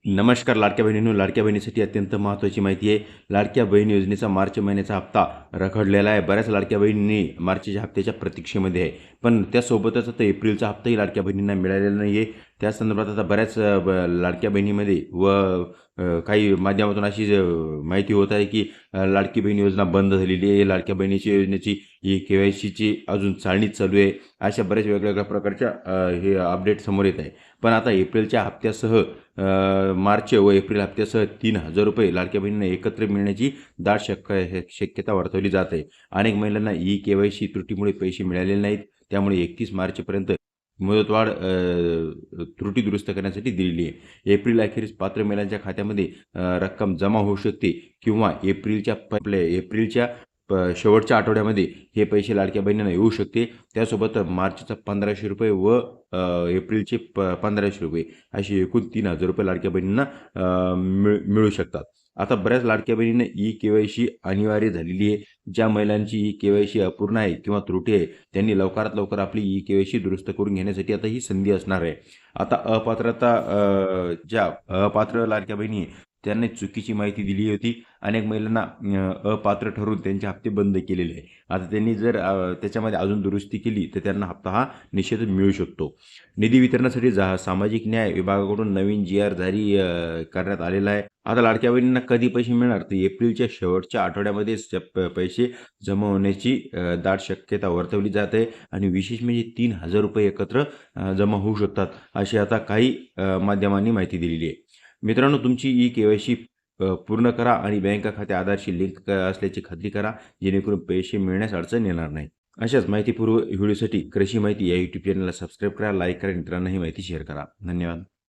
नमस्कार लाडक्या बहिणींनो, लाडक्या बहिणीसाठी अत्यंत महत्त्वाची माहिती आहे. लाडक्या बहीण योजनेचा मार्च महिन्याचा हप्ता रखडलेला आहे. बऱ्याच लाडक्या बहिणींनी मार्चच्या हप्त्याच्या प्रतीक्षेमध्ये आहे. पण त्यासोबतच आता एप्रिलचा हप्ताही लाडक्या बहिणींना मिळालेला नाही आहे. त्या संदर्भात आता बऱ्याच लाडक्या बहिणीमध्ये व काही माध्यमातून अशी माहिती होत आहे की लाडकी बहीण योजना बंद झालेली आहे. लाडक्या बहिणीची योजनेची ही KYCची अजून चाळणीच चालू आहे. अशा बऱ्याच वेगवेगळ्या प्रकारच्या हे अपडेट समोर येत आहे. पण आता एप्रिलच्या हप्त्यासह मार्च व एप्रिल हप्त्यासह 3,000 रुपये लाडक्या बहिणींना एकत्र मिळण्याची दाट शक्यता वर्तवली जात आहे. अनेक महिलांना KYC त्रुटीमुळे पैसे मिळालेले नाहीत. त्यामुळे 31 मार्चपर्यंत मुदतवाढ त्रुटी दुरुस्त करण्यासाठी दिलेली आहे. एप्रिल अखेरीस पात्र महिलांच्या खात्यामध्ये रक्कम जमा होऊ शकते किंवा एप्रिलच्या शेवटच्या आठवड्यामध्ये हे पैसे लाडक्या बहिणींना येऊ शकते. त्यासोबत मार्चचा 1,500 रुपये व एप्रिलचे 1,500 रुपये असे एकूण 3,000 रुपये लाडक्या बहिणींना मिळू शकतात. आता बऱ्याच लाडक्या बहिणींना KYC अनिवार्य झालेली आहे. ज्या महिलांची KYC अपूर्ण आहे किंवा त्रुटी आहे त्यांनी लवकरात लवकर आपली KYC दुरुस्त करून घेण्यासाठी आता ही संधी असणार आहे. आता ज्या अपात्र लाडक्या बहिणी त्यांनी चुकीची माहिती दिली होती. अनेक महिलांना अपात्र ठरवून त्यांचे हप्ते बंद केलेले आहे. आता त्यांनी जर त्याच्यामध्ये अजून दुरुस्ती केली तर त्यांना हप्ता हा निश्चितच मिळू शकतो. निधी वितरणासाठी सामाजिक न्याय विभागाकडून नवीन GR जारी करण्यात आलेला आहे. आता लाडक्या बहिणींना कधी पैसे मिळणार तर एप्रिलच्या शेवटच्या आठवड्यामध्येच पैसे जमा होण्याची दाट शक्यता वर्तवली जात आहे आणि विशेष म्हणजे 3,000 रुपये एकत्र जमा होऊ शकतात अशी आता काही माध्यमांनी माहिती दिलेली आहे. मित्रांनो, तुमची KYC पूर्ण करा आणि बँक खाते आधारशी लिंक असल्याची खात्री करा, जेणेकरून पैसे मिळण्यास अडचण येणार नाही. अशाच माहितीपूर्व व्हिडिओसाठी कृषी माहिती या YouTube चॅनलला सबस्क्राईब करा, लाईक करा, मित्रांना ही माहिती शेअर करा. धन्यवाद.